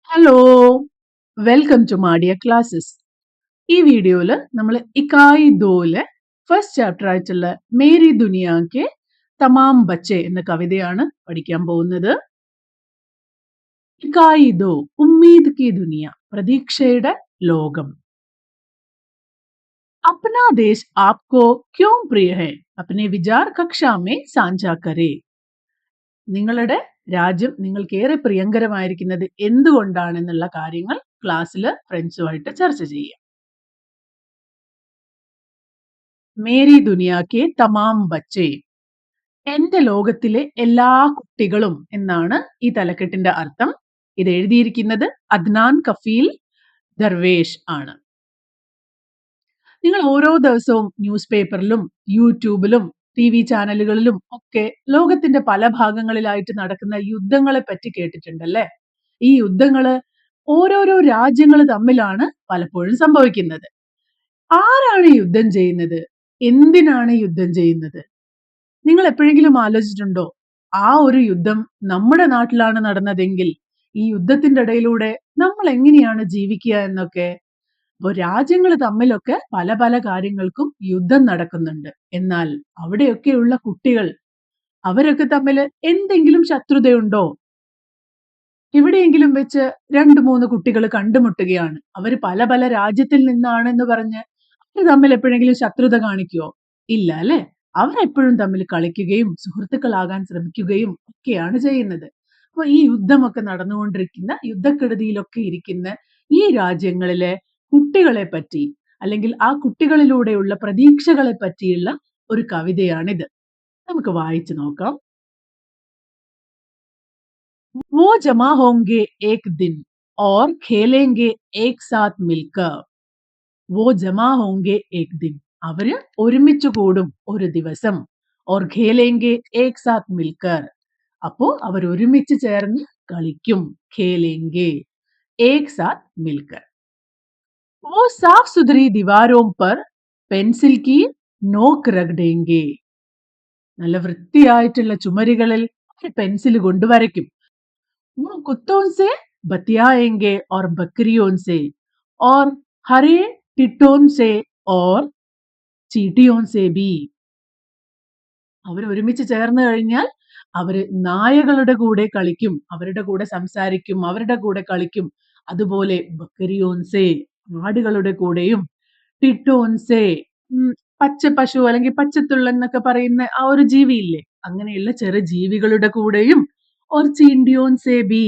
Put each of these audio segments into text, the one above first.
Hello, welcome to മാഡിയ classes. ഈ വീഡിയോയിൽ നമ്മൾ ഇക്കായി ദോയിലെ ഫസ്റ്റ് ചാപ്റ്റർ ആയിട്ടുള്ള മേരി ദുനിയ കെ തമാം ബച്ചെ എന്ന കവിതയാണ് പഠിക്കാൻ പോകുന്നത്. ഇക്കായി ദോ ഉമ്മീദ് കി ദുനിയ, പ്രതീക്ഷയുടെ ലോകം. अपना देश आपको क्यों प्रिय है? अपने विचार कक्षा में साझा करें. നിങ്ങളുടെ രാജ്യം നിങ്ങൾക്ക് ഏറെ പ്രിയങ്കരമായിരിക്കുന്നത് എന്തുകൊണ്ടാണെന്നുള്ള കാര്യങ്ങൾ ക്ലാസ്സിൽ ഫ്രണ്ട്സുമായിട്ട് ചർച്ച ചെയ്യാം. മേരി ദുനിയാക്കെ തമാം ബച്ചെ, എന്റെ ലോകത്തിലെ എല്ലാ കുട്ടികളും എന്നാണ് ഈ തലക്കെട്ടിന്റെ അർത്ഥം. ഇത് എഴുതിയിരിക്കുന്നത് അദ്നാൻ കഫീൽ ദർവേഷ് ആണ്. നിങ്ങൾ ഓരോ ദിവസവും ന്യൂസ് പേപ്പറിലും യൂട്യൂബിലും TV ചാനലുകളിലും ഒക്കെ ലോകത്തിന്റെ പല ഭാഗങ്ങളിലായിട്ട് നടക്കുന്ന യുദ്ധങ്ങളെ പറ്റി കേട്ടിട്ടുണ്ടല്ലേ? ഈ യുദ്ധങ്ങള് ഓരോരോ രാജ്യങ്ങൾ തമ്മിലാണ് പലപ്പോഴും സംഭവിക്കുന്നത്. ആരാണ് യുദ്ധം ചെയ്യുന്നത്? എന്തിനാണ് യുദ്ധം ചെയ്യുന്നത്? നിങ്ങൾ എപ്പോഴെങ്കിലും ആലോചിച്ചിട്ടുണ്ടോ? ആ ഒരു യുദ്ധം നമ്മുടെ നാട്ടിലാണ് നടന്നതെങ്കിൽ ഈ യുദ്ധത്തിന്റെ ഇടയിലൂടെ നമ്മൾ എങ്ങനെയാണ് ജീവിക്കുക എന്നൊക്കെ. അപ്പോൾ രാജ്യങ്ങൾ തമ്മിലൊക്കെ പല പല കാര്യങ്ങൾക്കും യുദ്ധം നടക്കുന്നുണ്ട്. എന്നാൽ അവിടെയൊക്കെയുള്ള കുട്ടികൾ, അവരൊക്കെ തമ്മിൽ എന്തെങ്കിലും ശത്രുതയുണ്ടോ? എവിടെയെങ്കിലും വെച്ച് 2-3 കുട്ടികൾ കണ്ടുമുട്ടുകയാണ്. അവർ പല പല രാജ്യത്തിൽ നിന്നാണെന്ന് പറഞ്ഞ് അവർ തമ്മിൽ എപ്പോഴെങ്കിലും ശത്രുത കാണിക്കുവോ? ഇല്ല അല്ലെ? അവരെപ്പോഴും തമ്മിൽ കളിക്കുകയും സുഹൃത്തുക്കളാകാൻ ശ്രമിക്കുകയും ഒക്കെയാണ് ചെയ്യുന്നത്. അപ്പൊ ഈ യുദ്ധമൊക്കെ നടന്നുകൊണ്ടിരിക്കുന്ന, യുദ്ധക്കെടുതിയിലൊക്കെ ഇരിക്കുന്ന ഈ രാജ്യങ്ങളിലെ കുട്ടികളെ പറ്റി, അല്ലെങ്കിൽ ആ കുട്ടികളിലൂടെയുള്ള പ്രതീക്ഷകളെ പറ്റിയുള്ള ഒരു കവിതയാണിത്. നമുക്ക് വായിച്ചു നോക്കാം. वो जमा होंगे एक दिन और खेलेंगे एक साथ मिलकर. वो जमा होंगे एक दिन, അവര് ഒരുമിച്ച് കൂടും ഒരു ദിവസം. और खेलेंगे एक साथ मिलकर, അപ്പോ അവർ ഒരുമിച്ച് ചേർന്ന് കളിക്കും. खेलेंगे एक साथ मिलकर. वो साफ सुथरी दीवारों पर पेंसिल की नोक रख देंगे. നല്ല വൃത്തിയായിട്ടുള്ള ചുമരുകളിൽ പെൻസിൽ കൊണ്ട് വരയ്ക്കും. वो कुत्तों से बतियाएंगे और बकरियों से और हरे टिट्टों से और चींटियों से भी. അവർ ഒരുമിച്ച് ചേർന്ന് കഴിഞ്ഞാൽ അവര് നായകളുടെ കൂടെ കളിക്കും, അവരുടെ കൂടെ സംസാരിക്കും, അവരുടെ കൂടെ കളിക്കും. അതുപോലെ ബക്കരിയോൻസെ, ആടുകളുടെ കൂടെയും, ടിട്ടോൻസെ, പച്ച പശു അല്ലെങ്കിൽ പച്ചത്തുള്ളൻ എന്നൊക്കെ പറയുന്ന ആ ഒരു ജീവിയില്ലേ, അങ്ങനെയുള്ള ചെറു ജീവികളുടെ കൂടെയും, ഓർ ചീണ്ടിയോൻസെ ബി,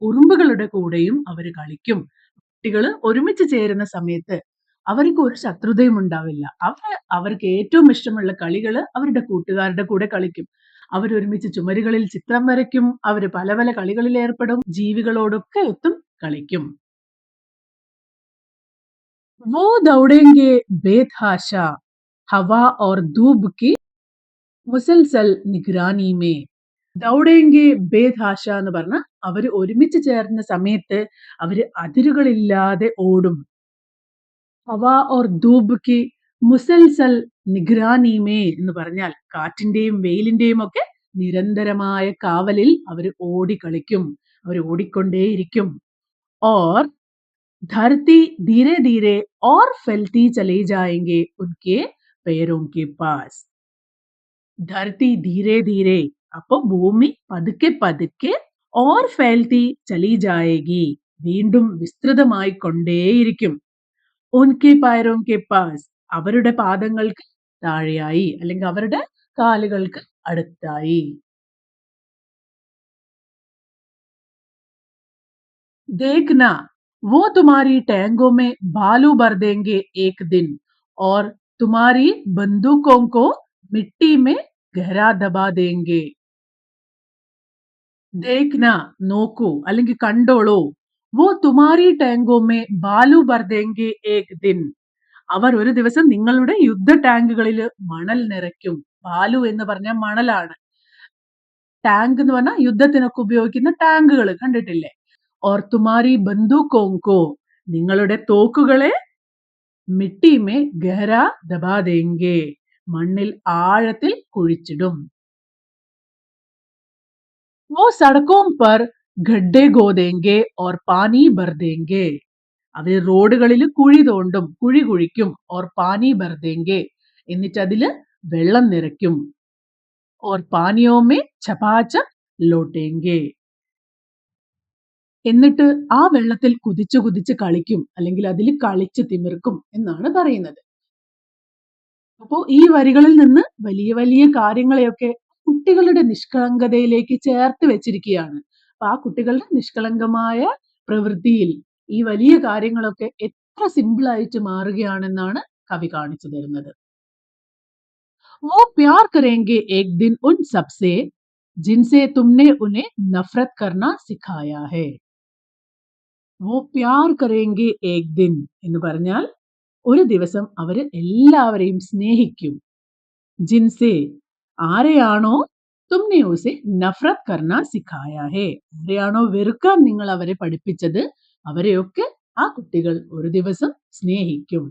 ഉറുമ്പുകളുടെ കൂടെയും അവർ കളിക്കും. കുട്ടികൾ ഒരുമിച്ച് ചേരുന്ന സമയത്ത് അവർക്ക് ഒരു ശത്രുതയും ഉണ്ടാവില്ല. അവർക്ക് ഏറ്റവും ഇഷ്ടമുള്ള കളികൾ അവരുടെ കൂട്ടുകാരുടെ കൂടെ കളിക്കും. അവരൊരുമിച്ച് ചുമരുകളിൽ ചിത്രം വരയ്ക്കും. അവർ പല പല കളികളിൽ ഏർപ്പെടും. ജീവികളോടൊക്കെ ഒത്തും കളിക്കും. वो दौड़ेंगे बेतहाशा हवा और धूप की मुसलसल निगरानी में. ദൗഡേങ്കെ ബേധാശ എന്ന് പറഞ്ഞ അവര് ഒരുമിച്ച് ചേർന്ന സമയത്ത് അവര് അതിരുകളില്ലാതെ ഓടും. ഹവ ഓർ ധൂബ് കി മുസൽസൽ നിഗ്രാനി മേ എന്ന് പറഞ്ഞാൽ കാറ്റിന്റെയും വെയിലിന്റെയും ഒക്കെ നിരന്തരമായ കാവലിൽ അവർ ഓടിക്കളിക്കും. അവർ ഓടിക്കൊണ്ടേയിരിക്കും. ഓർ ധർത്തി ധീരെ ധീരെ ഓർ ഫെൽത്തി ചലേ ജായെങ്കെ ഉൻകെ പേരോं के पास. ധർത്തി ധീരെ ധീരെ, അപ്പൊ ഭൂമി പതുക്കെ പതുക്കെ, ഓർ ഫെൽത്തി ചലി ജായേഗി, വീണ്ടും വിസ്തൃതമായി കൊണ്ടേയിരിക്കും. ഉൻകെ പൈരോं के पास, അവരുടെ പാദങ്ങൾക്ക് താഴെയായി അല്ലെങ്കിൽ അവരുടെ കാലുകൾക്ക് അടുത്തായി. देखना वो तुम्हारी टैंगों में भालू भर देंगे एक दिन और तुम्हारी बंदूकों को मिट्टी में गहरा दबा देंगे. देखना നോക്കൂ അല്ലെങ്കിൽ കണ്ടോളൂ. वो तुम्हारी टैंगों में भालू भर देंगे एक दिन, അവർ ഒരു ദിവസം നിങ്ങളുടെ യുദ്ധ ടാങ്കുകളിൽ മണൽ നിറയ്ക്കും. ബാലു എന്ന് പറഞ്ഞാൽ മണലാണ്. ടാങ്ക് എന്ന് പറഞ്ഞാൽ യുദ്ധത്തിനൊക്കെ ഉപയോഗിക്കുന്ന ടാങ്കുകൾ കണ്ടിട്ടില്ലേ? ഓർ തുമാരി ബന്ദൂക്കോങ്കോ, നിങ്ങളുടെ തോക്കുകളെ മിട്ടി മേ ഗഹര ദബാ ദേംഗെ, മണ്ണിൽ ആഴത്തിൽ കുഴിച്ചിടും. वो सड़कों पर ഗഡ്ഡെ ഗോദേങ്കെ ഓർ പാനി ഭർ ദേങ്കെ. അവര് റോഡുകളിൽ കുഴി തോണ്ടും, കുഴി കുഴിക്കും. ഓർ പാനി ഭർ ദേങ്കെ, എന്നിട്ട് അതില് വെള്ളം നിറയ്ക്കും. ഓർ പാനിയോ മേ ഛപാചപ് ലോട്ടേങ്കെ, എന്നിട്ട് ആ വെള്ളത്തിൽ കുതിച്ചു കുതിച്ച് കളിക്കും, അല്ലെങ്കിൽ അതിൽ കളിച്ച് തിമിർക്കും എന്നാണ് പറയുന്നത്. അപ്പോ ഈ വരികളിൽ നിന്ന് വലിയ വലിയ കാര്യങ്ങളെയൊക്കെ കുട്ടികളുടെ നിഷ്കളങ്കതയിലേക്ക് ചേർത്ത് വെച്ചിരിക്കുകയാണ്. അപ്പൊ ആ കുട്ടികളുടെ നിഷ്കളങ്കമായ പ്രവൃത്തിയിൽ ഈ വലിയ കാര്യങ്ങളൊക്കെ എത്ര സിമ്പിൾ ആയിട്ട് മാറുകയാണെന്നാണ് കവി കാണിച്ചു തരുന്നത്. वो प्यार करेंगे एक दिन उन सबसे जिनसे तुमने उन्हें नफरत करना सिखाया है. वो प्यार करेंगे एक दिन എന്ന് പറഞ്ഞാൽ ഒരു ദിവസം അവര് എല്ലാവരെയും സ്നേഹിക്കും. ജിൻസെ, ആരെയാണോ തുമ്നെ ഉസെ നഫ്രത് കർണ സിഖായ ഹേ, ആരെയാണോ വെറുക്കാൻ നിങ്ങൾ അവരെ പഠിപ്പിച്ചത് അവരെയൊക്കെ ആ കുട്ടികൾ ഒരു ദിവസം സ്നേഹിക്കും.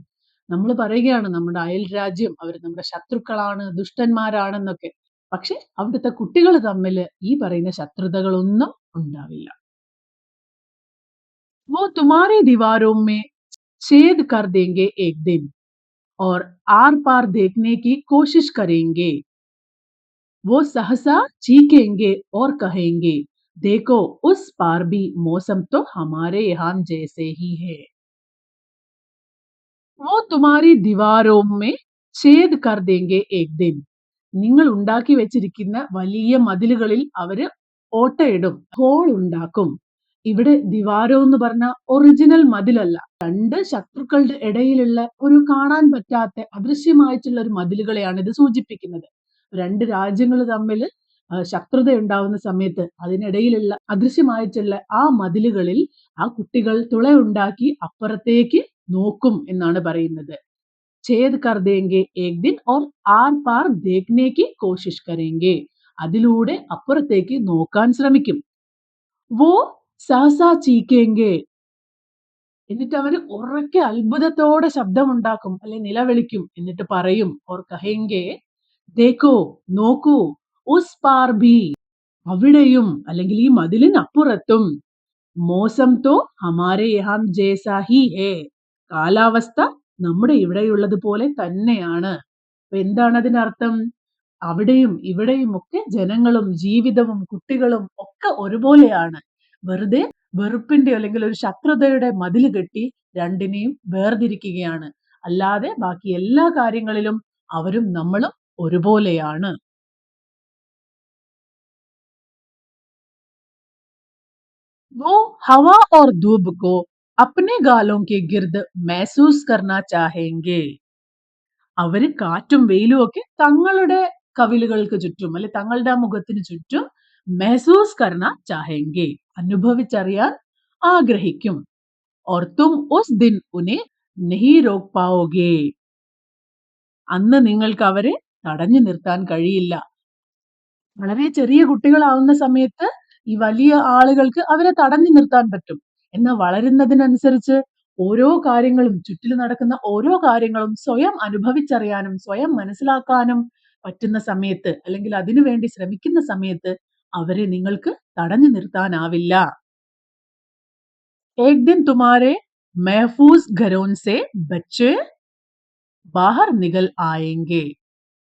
നമ്മൾ പറയുകയാണ് നമ്മുടെ അയൽ രാജ്യം അവർ നമ്മുടെ ശത്രുക്കളാണ്, ദുഷ്ടന്മാരാണെന്നൊക്കെ. പക്ഷെ അവിടുത്തെ കുട്ടികൾ തമ്മിൽ ഈ പറയുന്ന ശത്രുതകളൊന്നും ഉണ്ടാവില്ല. वो तुम्हारी दीवारों में छेद कर देंगे एक दिन और आर पार देखने की कोशिश करेंगे. वो सहसा चीखेंगे और कहेंगे, देखो उस पार भी मौसम तो हमारे यहाँ जैसे ही है. वो तुम्हारी दीवारों में छेद कर देंगे एक दिन. നിങ്ങൾ ഉണ്ടാക്കി വെച്ചിരിക്കുന്ന വലിയ മതിലുകളിൽ അവര് ഓട്ടയിടും, ഹോൾ ഉണ്ടാക്കും. ഇവിടെ ദിവാരോ എന്ന് പറഞ്ഞ ഒറിജിനൽ മതിലല്ല, രണ്ട് ശത്രുക്കളുടെ ഇടയിലുള്ള ഒരു കാണാൻ പറ്റാത്ത അദൃശ്യമായിട്ടുള്ള ഒരു മതിലുകളെയാണ് ഇത് സൂചിപ്പിക്കുന്നത്. രണ്ട് രാജ്യങ്ങൾ തമ്മിൽ ശത്രുത ഉണ്ടാവുന്ന സമയത്ത് അതിനിടയിലുള്ള അദൃശ്യമായിട്ടുള്ള ആ മതിലുകളിൽ ആ കുട്ടികൾ തുളയുണ്ടാക്കി അപ്പുറത്തേക്ക് നോക്കും എന്നാണ് പറയുന്നത്. छेद कर देंगे एक दिन और आर पार देखने की कोशिश करेंगे. അതിലൂടെ അപ്പുറത്തേക്ക് നോക്കാൻ ശ്രമിക്കും. वो सहसा चीखेंगे, എന്നിട്ട് അവർ ഉറക്കെ അത്ഭുതത്തോടെ ശബ്ദമുണ്ടാക്കും, അല്ലെ നിലവിളിക്കും. എന്നിട്ട് പറയും, ഓർ കഹെങ്കെ, ദേഖോ, നോക്കൂ, ഉസ് പാർ ഭി, അവിടെയും അല്ലെങ്കിൽ ഈ മതിലിനപ്പുറത്തും, മോസം തോ ഹമാരെ യഹാം ജേസാ ഹി ഹേ, കാലാവസ്ഥ നമ്മുടെ ഇവിടെയുള്ളത് പോലെ തന്നെയാണ്. അപ്പൊ എന്താണ് അതിനർത്ഥം? അവിടെയും ഇവിടെയും ഒക്കെ ജനങ്ങളും ജീവിതവും കുട്ടികളും ഒക്കെ ഒരുപോലെയാണ്. വെറുതെ വെറുപ്പിന്റെ അല്ലെങ്കിൽ ഒരു ശത്രുതയുടെ മതിൽ കെട്ടി രണ്ടിനെയും വേർതിരിക്കുകയാണ്. അല്ലാതെ ബാക്കി എല്ലാ കാര്യങ്ങളിലും അവരും നമ്മളും ഒരുപോലെയാണ്. वो हवा और धूप को अपने गालों के गिर्द महसूस करना चाहेंगे. അവര് കാറ്റും വെയിലും ഒക്കെ തങ്ങളുടെ കവിളുകൾക്ക് ചുറ്റും അല്ലെ തങ്ങളുടെ ആ മുഖത്തിന് ചുറ്റും മെഹസൂസ് കർണ ചാഹെങ്കെ, അനുഭവിച്ചറിയാൻ ആഗ്രഹിക്കും. और तुम उस दिन उन्हें नहीं रोक पाओगे, അന്ന് നിങ്ങൾക്ക് അവരെ തടഞ്ഞു നിർത്താൻ കഴിയില്ല. വളരെ ചെറിയ കുട്ടികളാവുന്ന സമയത്ത് ഈ വലിയ ആളുകൾക്ക് അവരെ തടഞ്ഞു നിർത്താൻ പറ്റും. എന്നാൽ വളരുന്നതിനനുസരിച്ച് ഓരോ കാര്യങ്ങളും ചുറ്റിലും നടക്കുന്ന ഓരോ കാര്യങ്ങളും സ്വയം അനുഭവിച്ചറിയാനും സ്വയം മനസ്സിലാക്കാനും പറ്റുന്ന സമയത്ത് അല്ലെങ്കിൽ അതിനു വേണ്ടി ശ്രമിക്കുന്ന സമയത്ത് അവരെ നിങ്ങൾക്ക് തടഞ്ഞു നിർത്താനാവില്ല. एक दिन तुम्हारे महफूज घरों से बच्चे बाहर निकल आएंगे.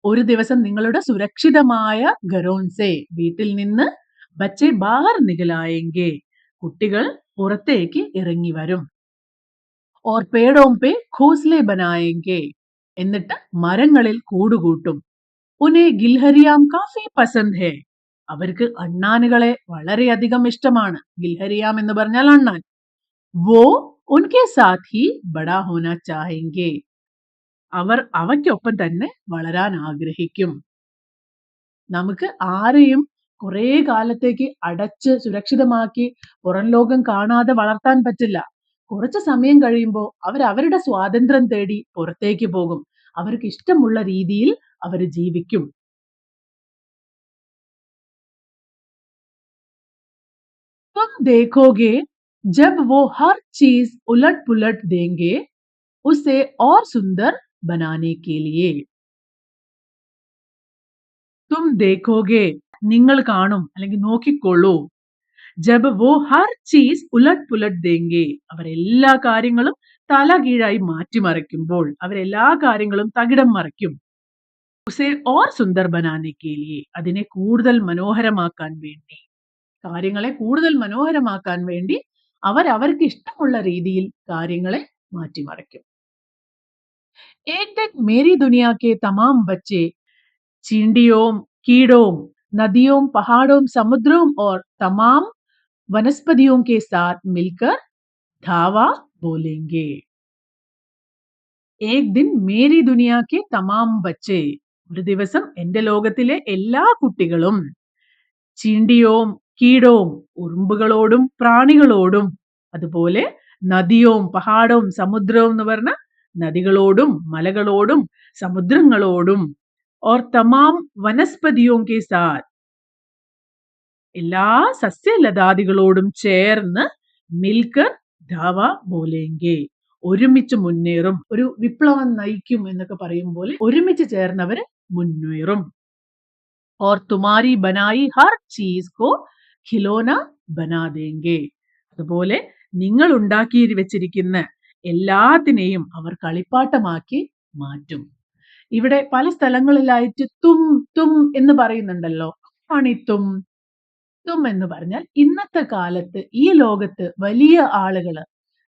ഒരു ദിവസം നിങ്ങളുടെ സുരക്ഷിതമായ ഘരോൻസെ വീട്ടിൽ നിന്ന് ബച്ചെ ബാഹർ നികലായെങ്കെ, കുട്ടികൾ പുറത്തേക്ക് ഇറങ്ങി വരും. ഓർ പേടോം പേ ഘോസ്ലെ ബനായെങ്കെ, എന്നിട്ട് മരങ്ങളിൽ കൂടുകൂട്ടും. ഉനെ ഗിൽഹരിയാം കാഫി പസന്ദ് ഹേ, അവർക്ക് അണ്ണാനുകളെ വളരെയധികം ഇഷ്ടമാണ്. ഗിൽഹരിയാം എന്ന് പറഞ്ഞാൽ അണ്ണാൻ. വോ ഉൻകെ സാത്ത് ഹി ബഡാ ഹോന ചാഹെങ്കെ, അവർ അവയ്ക്കൊപ്പം തന്നെ വളരാൻ ആഗ്രഹിക്കും. നമുക്ക് ആരെയും കുറെ കാലത്തേക്ക് അടച്ച് സുരക്ഷിതമാക്കി പുറം ലോകം കാണാതെ വളർത്താൻ പറ്റില്ല. കുറച്ച് സമയം കഴിയുമ്പോൾ അവർ അവരുടെ സ്വാതന്ത്ര്യം തേടി പുറത്തേക്ക് പോകും. അവർക്ക് ഇഷ്ടമുള്ള രീതിയിൽ അവർ ജീവിക്കും. तुम देखोगे जब वो हर चीज उलट पुलट देंगे उसे और सुंदर बनाने के लिए. തും ദേഖോഗെ, നിങ്ങൾ കാണും അല്ലെങ്കിൽ നോക്കിക്കൊള്ളൂ. ജബ് വോ ഹർ ചീസ് ഉലട്ട് പുലട്ട് ദേംഗെ, അവരെല്ലാ കാര്യങ്ങളും തലകീഴായി മാറ്റിമറിക്കുമ്പോൾ, അവരെല്ലാ കാര്യങ്ങളും തകിടം മറിക്കും. ഉസേ ഓർ സുന്ദർ ബനാനെ കെ ലിയെ, അതിനെ കൂടുതൽ മനോഹരമാക്കാൻ വേണ്ടി, കാര്യങ്ങളെ കൂടുതൽ മനോഹരമാക്കാൻ വേണ്ടി അവർക്ക് ഇഷ്ടമുള്ള രീതിയിൽ കാര്യങ്ങളെ മാറ്റിമറിക്കും. एक दिन मेरी दुनिया के तमाम बच्चे चींटियों, कीड़ों, नदियों, पहाड़ों, समुद्रों और तमाम वनस्पतियों के साथ मिलकर धावा बोलेंगे. एक दिन मेरी दुनिया के तमाം बच्चे, ഒരു ദിവസം എന്റെ ലോകത്തിലെ എല്ലാ കുട്ടികളും ചീണ്ടിയോം, കീടോം, ഉറുമ്പുകളോടും പ്രാണികളോടും, അതുപോലെ നദിയോം, പഹാടവും, സമുദ്രവും എന്ന് പറഞ്ഞ നദികളോടും മലകളോടും സമുദ്രങ്ങളോടും, और तमाम वनस्पतियों के साथ, എല്ലാ സസ്യലതാദികളോടും ചേർന്ന് മിൽക്കർ ധാവ ബോലേങ്കെ, ഒരുമിച്ച് മുന്നേറും, ഒരു വിപ്ലവം നയിക്കും എന്നൊക്കെ പറയും പോലെ ഒരുമിച്ച് ചേർന്നവര് മുന്നേറും. और तुम्हारी बनाई हर चीज को खिलौना बना देंगे, അതുപോലെ നിങ്ങൾ ഉണ്ടാക്കി വെച്ചിരിക്കുന്ന എല്ലാത്തിനെയും അവർ കളിപ്പാട്ടമാക്കി മാറ്റും. ഇവിടെ പല സ്ഥലങ്ങളിലായിട്ട് തും തും എന്ന് പറയുന്നുണ്ടല്ലോ. ആണ് ഈ തും? തും എന്ന് പറഞ്ഞാൽ ഇന്നത്തെ കാലത്ത് ഈ ലോകത്ത് വലിയ ആളുകള്,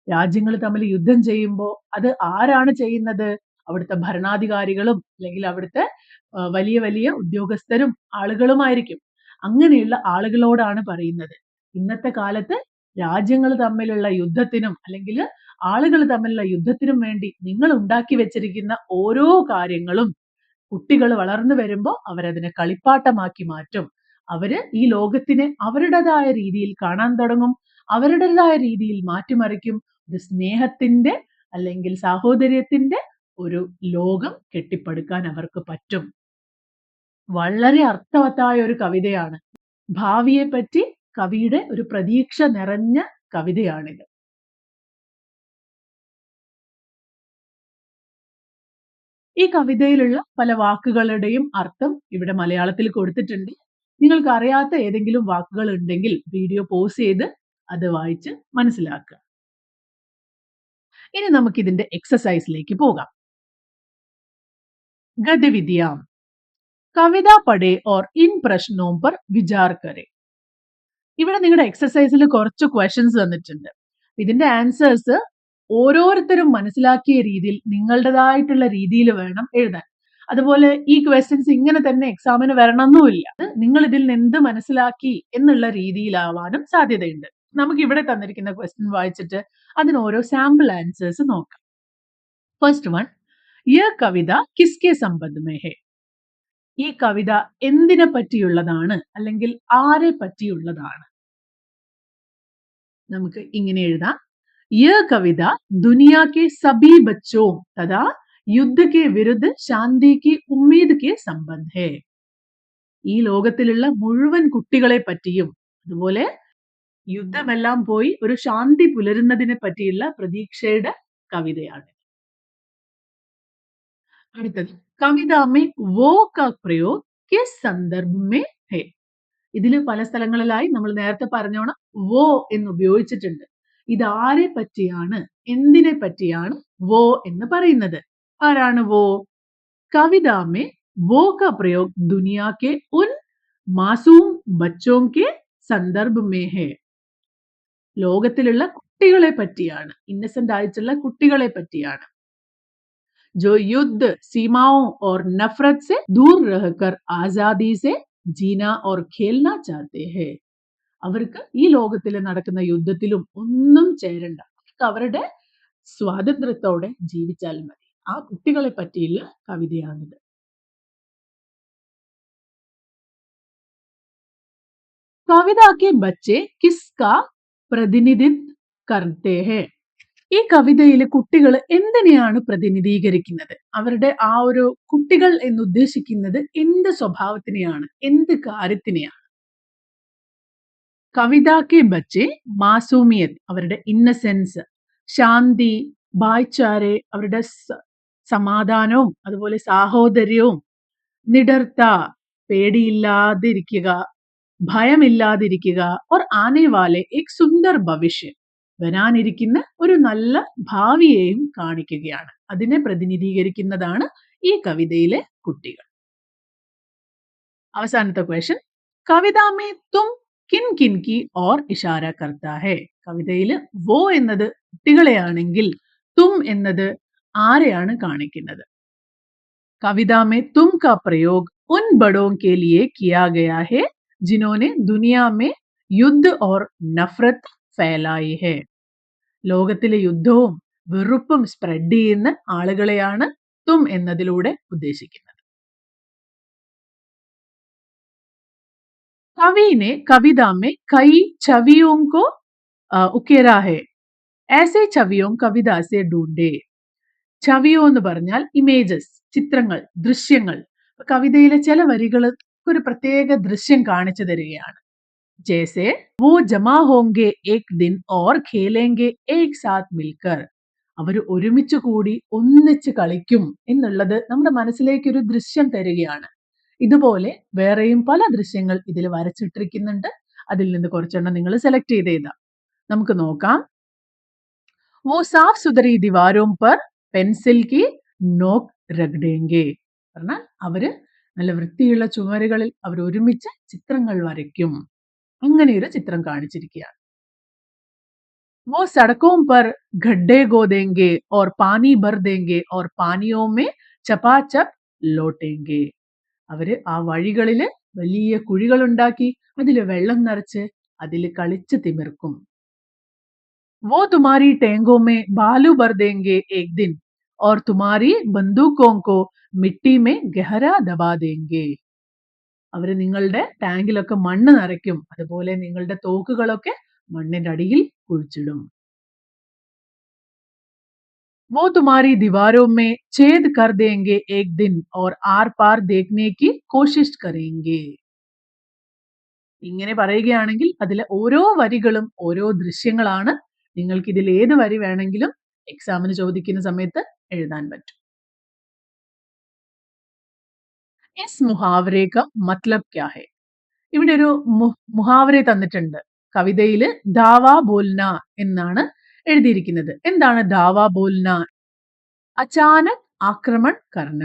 രാജ്യങ്ങൾ തമ്മിൽ യുദ്ധം ചെയ്യുമ്പോൾ അത് ആരാണ് ചെയ്യുന്നത്? അവിടുത്തെ ഭരണാധികാരികളും അല്ലെങ്കിൽ അവിടുത്തെ വലിയ വലിയ ഉദ്യോഗസ്ഥരും ആളുകളുമായിരിക്കും. അങ്ങനെയുള്ള ആളുകളോടാണ് പറയുന്നത്, ഇന്നത്തെ കാലത്ത് രാജ്യങ്ങൾ തമ്മിലുള്ള യുദ്ധത്തിനും അല്ലെങ്കിൽ ആളുകൾ തമ്മിലുള്ള യുദ്ധത്തിനും വേണ്ടി നിങ്ങൾ ഉണ്ടാക്കി വെച്ചിരിക്കുന്ന ഓരോ കാര്യങ്ങളും കുട്ടികൾ വളർന്നു വരുമ്പോൾ അവരതിനെ കളിപ്പാട്ടമാക്കി മാറ്റും. അവര് ഈ ലോകത്തിനെ അവരുടേതായ രീതിയിൽ കാണാൻ തുടങ്ങും, അവരുടേതായ രീതിയിൽ മാറ്റിമറിക്കും. ഒരു സ്നേഹത്തിന്റെ അല്ലെങ്കിൽ സാഹോദര്യത്തിന്റെ ഒരു ലോകം കെട്ടിപ്പടുക്കാൻ അവർക്ക് പറ്റും. വളരെ അർത്ഥവത്തായ ഒരു കവിതയാണ്. ഭാവിയെ പറ്റി കവിയുടെ ഒരു പ്രതീക്ഷ നിറഞ്ഞ കവിതയാണിത്. ഈ കവിതയിലുള്ള പല വാക്കുകളുടെയും അർത്ഥം ഇവിടെ മലയാളത്തിൽ കൊടുത്തിട്ടുണ്ട്. നിങ്ങൾക്ക് അറിയാത്ത ഏതെങ്കിലും വാക്കുകൾ ഉണ്ടെങ്കിൽ വീഡിയോ പോസ് ചെയ്ത് അത് വായിച്ച് മനസ്സിലാക്കുക. ഇനി നമുക്ക് ഇതിന്റെ എക്സസൈസിലേക്ക് പോകാം. ഗതിവിദ്യ, കവിത പഠേ ഓർ ഇൻ പ്രശ്നോം പർ വിചാർ കരെ. ഇവിടെ നിങ്ങളുടെ എക്സസൈസിൽ കുറച്ച് ക്വസ്റ്റ്യൻസ് തന്നിട്ടുണ്ട്. ഇതിന്റെ ആൻസേഴ്സ് ഓരോരുത്തരും മനസ്സിലാക്കിയ രീതിയിൽ നിങ്ങളുടേതായിട്ടുള്ള രീതിയിൽ വേണം എഴുതാൻ. അതുപോലെ ഈ ക്വസ്റ്റ്യൻസ് ഇങ്ങനെ തന്നെ എക്സാമിന് വരണമെന്നുമില്ല. നിങ്ങൾ ഇതിൽ നിന്ന് എന്ത് മനസ്സിലാക്കി എന്നുള്ള രീതിയിലാവാനും സാധ്യതയുണ്ട്. നമുക്ക് ഇവിടെ തന്നിരിക്കുന്ന ക്വസ്റ്റ്യൻ വായിച്ചിട്ട് അതിന് ഓരോ സാമ്പിൾ ആൻസേഴ്സ് നോക്കാം. ഫസ്റ്റ് വൺ, യഹ് കവിത കിസ്കെ സംബന്ധ് മേ ഹെ. ഈ കവിത എന്തിനെ പറ്റിയുള്ളതാണ് അല്ലെങ്കിൽ ആരെ പറ്റിയുള്ളതാണ്? നമുക്ക് ഇങ്ങനെ എഴുതാം, यह कविता दुनिया के सभी बच्चों तथा युद्ध के विरुद्ध शांति की उम्मीद के संबंध है. ഈ ലോകത്തിലുള്ള മുഴുവൻ കുട്ടികളെ പറ്റിയും അതുപോലെ യുദ്ധമെല്ലാം പോയി ഒരു ശാന്തി പുലരുന്നതിനെ പറ്റിയുള്ള പ്രതീക്ഷയുടെ കവിതയാണ്. അടുത്തത്, കവിത മേ വോ കാ പ്രयोग किस संदर्भ में है. ഇതിൽ പല സ്ഥലങ്ങളിലായി നമ്മൾ നേരത്തെ പറഞ്ഞോണം വോ എന്ന് ഉപയോഗിച്ചിട്ടുണ്ട്. ഇത് ആരെ പറ്റിയാണ്, എന്തിനെ പറ്റിയാണ് വോ എന്ന് പറയുന്നത്? ആരാണ് വോ? കവിത മേ വോ കാ പ്രयोग दुनिया के उन मासूम बच्चों के संदर्भ में है. ലോകത്തിലുള്ള കുട്ടികളെ പറ്റിയാണ്, ഇന്നസെന്റ് ആയിട്ടുള്ള കുട്ടികളെ പറ്റിയാണ്. जो युद्ध सीमाओं और नफरत से दूर रहकर आजादी से जीना और खेलना चाहते हैं. അവർക്ക് ഈ ലോകത്തിൽ നടക്കുന്ന യുദ്ധത്തിലും ഒന്നും ചേരണ്ട, അവരുടെ സ്വാതന്ത്ര്യത്തോടെ ജീവിച്ചാൽ മതി. ആ കുട്ടികളെ പറ്റിയുള്ള കവിതയാണിത്. കവിത കെ ബच्चे किसका പ്രതിനിധിത്വ करते हैं. ഈ കവിതയിലെ കുട്ടികൾ എന്തിനെയാണ് പ്രതിനിധീകരിക്കുന്നത്? അവരുടെ ആ ഒരു കുട്ടികൾ എന്ന് ഉദ്ദേശിക്കുന്നത് എന്ത് സ്വഭാവത്തിനെയാണ്, എന്ത് കാര്യത്തിനെയാണ്? കവിത കെ ബच्चे മാസൂമിയത്ത്, അവരുടെ ഇന്നസെൻസ്, ശാന്തി, ഭായ്ചാരെ, അവരുടെ സമാധാനവും അതുപോലെ സാഹോദര്യവും, നിഡർത്ത, പേടിയില്ലാതിരിക്കുക, ഭയമില്ലാതിരിക്കുക और आने वाले एक सुंदर भविष्य വരാനിരിക്കുന്ന ഒരു നല്ല ഭാവിയെയും കാണിക്കുകയാണ്. അതിനെ പ്രതിനിധീകരിക്കുന്നതാണ് ഈ കവിതയിലെ കുട്ടികൾ. അവസാനത്തെ ക്വസ്റ്റ്യൻ, കവിത മേ തും കിൻ കിൻ കി ഓർ ഇഷാര കർത്താ ഹെ. കവിതയിൽ വോ എന്നത് കുട്ടികളെയാണെങ്കിൽ തും എന്നത് ആരെയാണ് കാണിക്കുന്നത്? कविता में तुम का प्रयोग उन बड़ों के लिए किया गया है जिन्होंने दुनिया में युद्ध और नफरत फैलाई है. ലോകത്തിലെ യുദ്ധവും വെറുപ്പും സ്പ്രെഡ് ചെയ്യുന്ന ആളുകളെയാണ് തും എന്നതിലൂടെ ഉദ്ദേശിക്കുന്നത്. कवि ने कविता में कई छवियों को उकेरा है. ऐसे छवियों कविता से ढूंढे. छवियो എന്ന് പറഞ്ഞാൽ ഇമേജസ്, ചിത്രങ്ങൾ, ദൃശ്യങ്ങൾ. കവിതയിലെ ചില വരികൾ ഒരു പ്രത്യേക ദൃശ്യം കാണിച്ചു തരികയാണ്. जैसे वो जमा होंगे एक दिन और खेलेंगे एक साथ मिलकर. അവർ ഒരുമിച്ച് കൂടി ഒന്നിച്ച് കളിക്കും എന്നുള്ളത് നമ്മുടെ മനസ്സിലേക്ക് ഒരു ദൃശ്യം തരികയാണ്. ഇതുപോലെ വേറെയും പല ദൃശ്യങ്ങൾ ഇതിൽ വരച്ചിട്ടിരിക്കുന്നുണ്ട്. അതിൽ നിന്ന് കുറച്ചെണ്ണം നിങ്ങൾ സെലക്ട് ചെയ്ത് എഴുതാം. നമുക്ക് നോക്കാം. वो साफ सुथरी दीवारों पर പെൻസിൽ കി നോക്ക് രഗഡേങ്കെ. പറഞ്ഞാൽ അവര് നല്ല വൃത്തിയുള്ള ചുമരുകളിൽ അവർ ഒരുമിച്ച് ചിത്രങ്ങൾ വരയ്ക്കും. അങ്ങനെ ഒരു ചിത്രം കാണിച്ചിരിക്കുകയാണ്. वो सड़कों पर गड्ढे गोदेंगे और पानी भर देंगे और पानियों में ചപാചപ് ലോട്ടേങ്കെ. അവര് ആ വഴികളില് വലിയ കുഴികൾ ഉണ്ടാക്കി അതിൽ വെള്ളം നിറച്ച് അതിൽ കളിച്ച് തിമിർക്കും. वो तुम्हारी टैंगों में बालू भर देंगे एक दिन और तुम्हारी बंदूकों को मिट्टी में गहरा दबा देंगे. അവര് നിങ്ങളുടെ ടാങ്കിലൊക്കെ മണ്ണ് നിറയ്ക്കും. അതുപോലെ നിങ്ങളുടെ തോക്കുകളൊക്കെ മണ്ണിന്റെ അടിയിൽ കുഴിച്ചിടും. वो तुम्हारी दीवारों में छेद कर देंगे एक दिन और आर पार देखने की कोशिश करेंगे. ഇങ്ങനെ പറയുകയാണെങ്കിൽ അതിലെ ഓരോ വരികളും ഓരോ ദൃശ്യങ്ങളാണ്. നിങ്ങൾക്ക് ഇതിൽ ഏത് വരി വേണമെങ്കിലും എക്സാമിന് ചോദിക്കുന്ന സമയത്ത് എഴുതാൻ പറ്റും. इस मुहावरे का मतलब क्या है? ഇവിടെ ഒരു മുഹാവരെ തന്നിട്ടുണ്ട്. കവിതയിൽ ദാവാ ബോൽന എന്നാണ് എഴുതിയിരിക്കുന്നത്. എന്താണ് ദാവാ ബോൽന? അചാനക് ആക്രമൺ കർണ.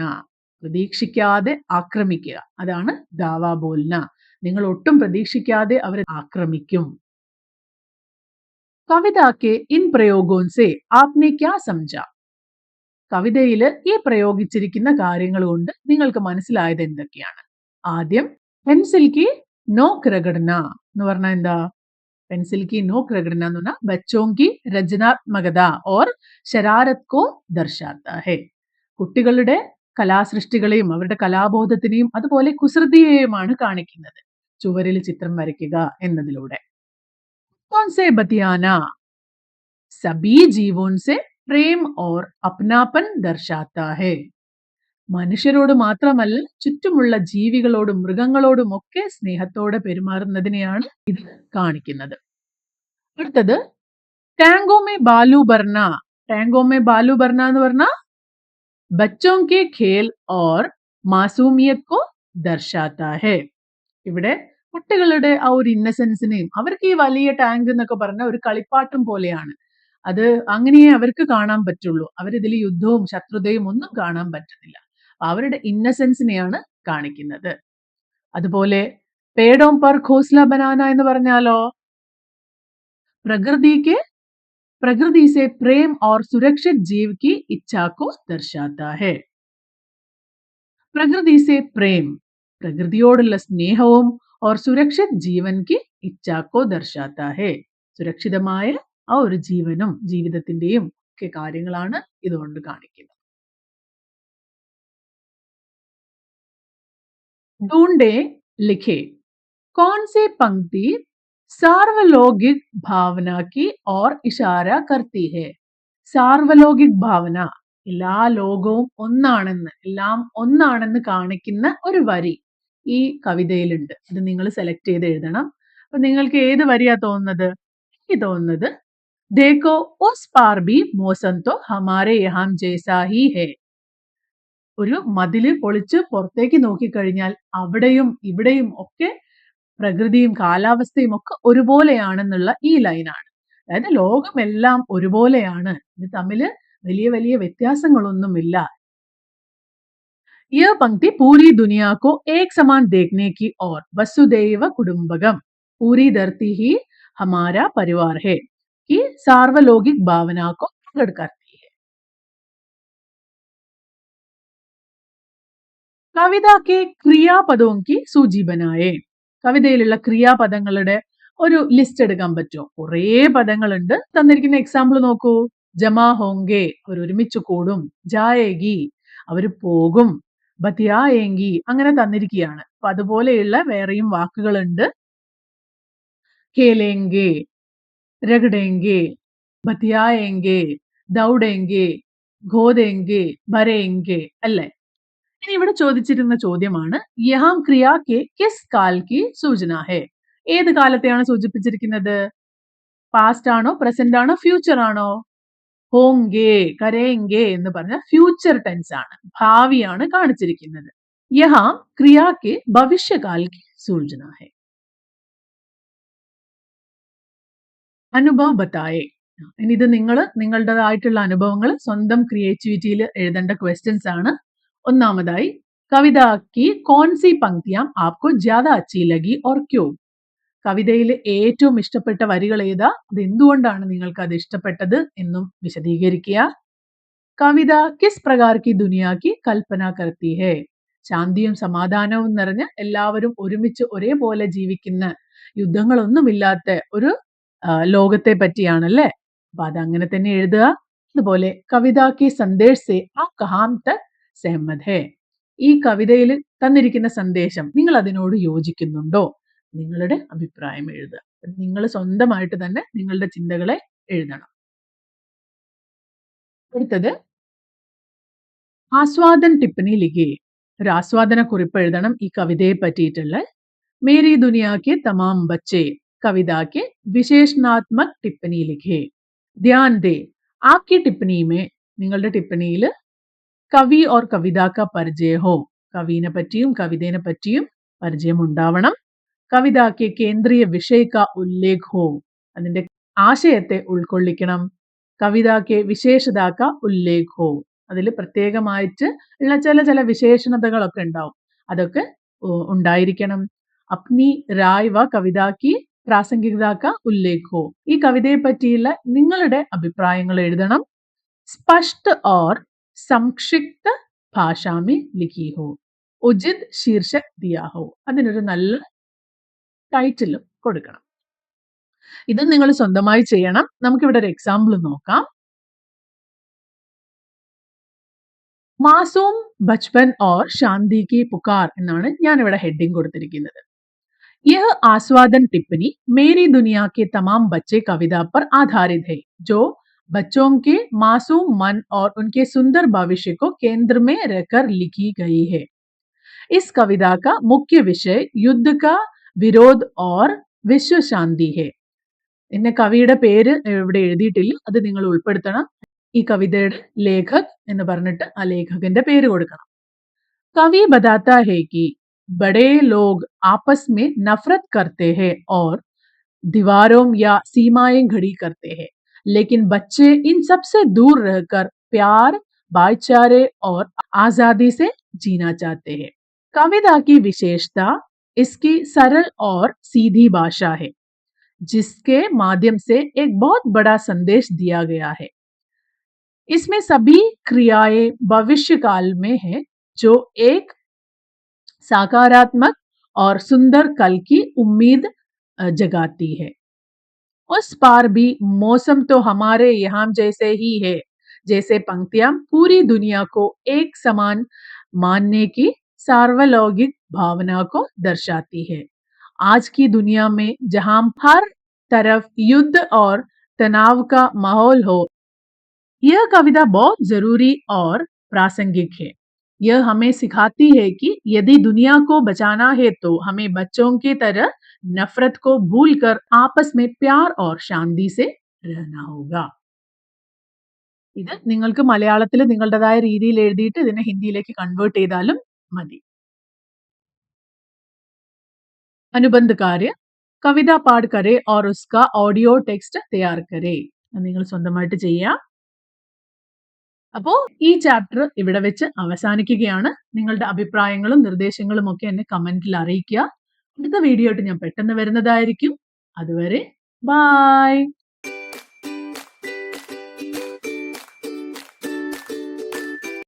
പ്രതീക്ഷിക്കാതെ ആക്രമിക്കുക, അതാണ് ദാവാ ബോൽന. നിങ്ങൾ ഒട്ടും പ്രതീക്ഷിക്കാതെ അവർ ആക്രമിക്കും. कविता के इन प्रयोगों से आपने क्या समझा? കവിതയിൽ ഈ പ്രയോഗിച്ചിരിക്കുന്ന കാര്യങ്ങൾ കൊണ്ട് നിങ്ങൾക്ക് മനസ്സിലായത് എന്തൊക്കെയാണ്? ആദ്യം പെൻസിൽ കി നോക്ക് രഗഡന എന്ന് പറഞ്ഞാൽ എന്താ? പെൻസിൽ കി നോക്ക് രഗഡന എന്ന് പറഞ്ഞാൽ ബച്ചോं की രചനാത്മകത और शरारत को दर्शाता है. കുട്ടികളുടെ കലാസൃഷ്ടികളെയും അവരുടെ കലാബോധത്തിനെയും അതുപോലെ കുസൃതിയെയുമാണ് കാണിക്കുന്നത് ചുവരിൽ ചിത്രം വരയ്ക്കുക എന്നതിലൂടെ. कौन से बतियाना सभी जीवों से प्रेम और अपनापन दर्शाता है. മനുഷ്യരോട് മാത്രമല്ല ചുറ്റുമുള്ള ജീവികളോടും മൃഗങ്ങളോടും ഒക്കെ സ്നേഹത്തോടെ പെരുമാറുന്നതിനെയാണ് ഇത് കാണിക്കുന്നത്. അടുത്തത് tango may Balu ഭർന. Tango may Balu ഭർന എന്ന് പറഞ്ഞാൽ ബച്ചോं के खेल और मासूमियत को दर्शाता है. ഇവിടെ കുട്ടികളുടെ ആ ഒരു ഇന്നസെൻസിനെയും അവർക്ക് ഈ വലിയ ടാങ്ക് എന്നൊക്കെ പറഞ്ഞ ഒരു കളിപ്പാട്ടം പോലെയാണ്. അത് അങ്ങനെയേ അവർക്ക് കാണാൻ പറ്റുള്ളൂ. അവരിതിൽ യുദ്ധവും ശത്രുതയും ഒന്നും കാണാൻ പറ്റുന്നില്ല. അവരുടെ ഇന്നസെൻസിനെയാണ് കാണിക്കുന്നത്. അതുപോലെ പേടോം പർ ഘോസ്ല ബനാന എന്ന് പറഞ്ഞാലോ प्रकृति से प्रेम और सुरक्षित जीव की इच्छा को दर्शाता है. प्रकृति से प्रेम, പ്രകൃതിയോടുള്ള സ്നേഹവും और सुरक्षित जीवन की इच्छा को दर्शाता है. സുരക്ഷിതമായ ആ ഒരു ജീവനും ജീവിതത്തിന്റെയും ഒക്കെ കാര്യങ്ങളാണ് ഇതുകൊണ്ട് കാണിക്കുന്നത്. ढूंढे लिखे कौन सी पंक्ति सार्वलौकिक भावना की ओर इशारा करती है. സാർവലൗകിക് ഭാവന, എല്ലാ ലോകവും ഒന്നാണെന്ന്, എല്ലാം ഒന്നാണെന്ന് കാണിക്കുന്ന ഒരു വരി ഈ കവിതയിലുണ്ട്. അത് നിങ്ങൾ സെലക്ട് ചെയ്ത് എഴുതണം. അപ്പൊ നിങ്ങൾക്ക് ഏത് വരിയാ തോന്നുന്നത്? എനിക്ക് തോന്നുന്നത് देखो उस पार भी मौसम तो हमारे यहाँ जैसा ही है. ഒരു മതില് പൊളിച്ച് പുറത്തേക്ക് നോക്കിക്കഴിഞ്ഞാൽ അവിടെയും ഇവിടെയും ഒക്കെ പ്രകൃതിയും കാലാവസ്ഥയും ഒക്കെ ഒരുപോലെയാണെന്നുള്ള ഈ ലൈനാണ്. അതായത് ലോകമെല്ലാം ഒരുപോലെയാണ്. ഇത് തമ്മില് വലിയ വലിയ വ്യത്യാസങ്ങളൊന്നുമില്ല. यह पंक्ति पूरी दुनिया को एक समान देखने की और वसुदैव कुटुंबकम पूरी धरती ही हमारा परिवार है की सार्वलौकिक भावना को प्रकट करती है. കവിതയ്ക്ക് ക്രിയാപദവും സൂചി ബനായേ. കവിതയിലുള്ള ക്രിയാപദങ്ങളുടെ ഒരു ലിസ്റ്റ് എടുക്കാൻ പറ്റുമോ? കുറേ പദങ്ങളുണ്ട്. തന്നിരിക്കുന്ന എക്സാമ്പിൾ നോക്കൂ. ജമാ ഹോങ്കെ അവർ ഒരുമിച്ച് കൂടും. ജായേഗി അവർ പോകും. ബത്തിയായെങ്കി അങ്ങനെ തന്നിരിക്കുകയാണ്. അപ്പൊ അതുപോലെയുള്ള വേറെയും വാക്കുകളുണ്ട്. ഖേലേങ്കെ, രഗഡേങ്കെ, ബത്തിയായെങ്കെ, ദൗഡേങ്കെ, ഘോദേങ്കെ, ഭരേങ്കെ അല്ലേ? ഇനി ഇവിടെ ചോദിച്ചിരുന്ന ചോദ്യമാണ് യഹാം ക്രിയ കെ കിസ് കാൽ കി സൂചന ഹെ. ഏത് കാലത്തെയാണ് സൂചിപ്പിച്ചിരിക്കുന്നത്? പാസ്റ്റ് ആണോ, പ്രസന്റ് ആണോ, ഫ്യൂച്ചർ ആണോ? ഹോങ്കെ, കരേങ്കെ എന്ന് പറഞ്ഞ ഫ്യൂച്ചർ ടെൻസ് ആണ്, ഭാവിയാണ് കാണിച്ചിരിക്കുന്നത്. യഹാം ക്രിയ കെ ഭവിഷ്യകാൽ കി സൂചന ഹെ. അനുഭവ് ബതായേ. ഇനി ഇത് നിങ്ങളുടേതായിട്ടുള്ള അനുഭവങ്ങൾ സ്വന്തം ക്രിയേറ്റിവിറ്റിയിൽ എഴുതേണ്ട ക്വസ്റ്റ്യൻസ് ആണ്. ഒന്നാമതായി കവിത की कौन सी पंक्तियां आपको ज्यादा अच्छी लगी और क्यों? കവിതയിൽ ഏറ്റവും ഇഷ്ടപ്പെട്ട വരികൾ ഏതാ? അത് എന്തുകൊണ്ടാണ് നിങ്ങൾക്ക് അത് ഇഷ്ടപ്പെട്ടത് എന്നും വിശദീകരിക്കുക. കവിത കിസ് പ്രകാർ കി ദുനിയാ കി കൽപ്പന കർത്തി ഹെ. ശാന്തിയും സമാധാനവും നിറഞ്ഞ എല്ലാവരും ഒരുമിച്ച് ഒരേപോലെ ജീവിക്കുന്ന യുദ്ധങ്ങളൊന്നുമില്ലാത്ത ഒരു ലോകത്തെ പറ്റിയാണല്ലേ. അപ്പൊ അതങ്ങനെ തന്നെ എഴുതുക. അതുപോലെ കവിത കി സന്ദേശ് സെ ആപ് കഹാം തക് സഹമത് ഹെ. ഈ കവിതയിൽ തന്നിരിക്കുന്ന സന്ദേശം നിങ്ങൾ അതിനോട് യോജിക്കുന്നുണ്ടോ? നിങ്ങളുടെ അഭിപ്രായം എഴുതുക. നിങ്ങൾ സ്വന്തമായിട്ട് തന്നെ നിങ്ങളുടെ ചിന്തകളെ എഴുതണം. അടുത്തത് ആസ്വാദൻ ടിപ്പണി ലിഖേ. ഒരു ആസ്വാദന കുറിപ്പ് എഴുതണം ഈ കവിതയെ പറ്റിയിട്ടുള്ള. മേരി ദുനിയാ കെ തമാം ബच्चे कविता के विशेषणात्मक टिप्पणी लिखे. ध्यान दे आपकी टिप्पणी में നിങ്ങളുടെ ടിപ്പണിയിൽ കവി ഓർ കവിത का परिचय हो. കവിനെ പറ്റിയും കവിതയെ പറ്റിയും പരിചയം ഉണ്ടാവണം. കവിത के കേന്ദ്രീയ വിഷയ का उल्लेख हो. അതിന്റെ ആശയത്തെ ഉൾക്കൊള്ളിക്കണം. കവിത के വിശേഷത का उल्लेख हो. അതിൽ പ്രത്യേകമായിട്ട് ഉള്ള ചില വിശേഷണതകളൊക്കെ ഉണ്ടാവും, അതൊക്കെ ഉണ്ടായിരിക്കണം. അപ്നി റായ് വ കവിത की പ്രാസംഗികത का उल्लेख हो. ഈ കവിതയെ പറ്റിയുള്ള നിങ്ങളുടെ അഭിപ്രായങ്ങൾ എഴുതണം. സ്പഷ്ട और സംക്ഷിപ്ത ഭാഷ में लिखी हो. ഉചിത് ശീർഷക് ദിയാ ഹോ. അതിനൊരു നല്ല ടൈറ്റിലും കൊടുക്കണം. ഇത് നിങ്ങൾ സ്വന്തമായി ചെയ്യണം. നമുക്കിവിടെ ഒരു എക്സാമ്പിൾ നോക്കാം. മാസൂം ബച്പൻ ഓർ ശാന്തി കി പുകാർ എന്നാണ് ഞാൻ ഇവിടെ ഹെഡിങ് കൊടുത്തിരിക്കുന്നത്. यह आस्वादन टिप्पणी मेरी दुनिया के तमाम बच्चे कविता पर आधारित है, जो बच्चों के मासूम मन और उनके सुंदर भविष्य को केंद्र में रखकर लिखी गई है. इस कविता का मुख्य विषय युद्ध का विरोध और विश्व शांति है. ഇന്ന കവിയുടെ പേര് ഇവിടെ എഴുതിയിട്ടില്ല, അത് നിങ്ങൾ ഉൾപ്പെടുത്തണം. ഈ കവിതയുടെ ലേഖക് എന്ന് പറഞ്ഞിട്ട് ആ ലേഖകന്റെ പേര് കൊടുക്കണം. कवि बताता है कि बड़े लोग आपस में नफरत करते हैं और दीवारों या सीमाएं खड़ी करते हैं, लेकिन बच्चे इन सब से दूर रहकर प्यार, भाईचारे और आजादी से जीना चाहते हैं. कविता की विशेषता इसकी सरल और सीधी भाषा है, जिसके माध्यम से एक बहुत बड़ा संदेश दिया गया है. इसमें सभी क्रियाएं भविष्य काल में है, जो एक सकारात्मक और सुंदर कल की उम्मीद जगाती है. उस पार भी मौसम तो हमारे यहाँ जैसे ही है, जैसे पंक्तियां पूरी दुनिया को एक समान मानने की सार्वलौकिक भावना को दर्शाती है. आज की दुनिया में जहां हर तरफ युद्ध और तनाव का माहौल हो, यह कविता बहुत जरूरी और प्रासंगिक है. यह हमें सिखाती है कि यदि दुनिया को बचाना है तो हमें बच्चों की तरह नफरत को भूलकर आपस में प्यार और शांति से रहना होगा. ഇത് നിങ്ങൾക്ക് മലയാളത്തിൽ നിങ്ങളുടേതായ രീതിയിൽ എഴുതിയിട്ട് ഇതിനെ ഹിന്ദിയിലേക്ക് കൺവേർട്ട് ചെയ്താലും മതി. അനുബന്ധ कार्य കവിത പാഠ് കരേ और उसका ഓഡിയോ ടെക്സ്റ്റ് തയ്യാർ കരേ. നിങ്ങൾ സ്വന്തമായിട്ട് ചെയ്യാം. അപ്പോ ഈ ചാപ്റ്റർ ഇവിടെ വെച്ച് അവസാനിക്കുകയാണ്. നിങ്ങളുടെ അഭിപ്രായങ്ങളും നിർദ്ദേശങ്ങളും ഒക്കെ എന്നെ കമന്റിൽ അറിയിക്കുക. അടുത്ത വീഡിയോ ആയിട്ട് ഞാൻ പെട്ടെന്ന് വരുന്നതായിരിക്കും. അതുവരെ ബൈ.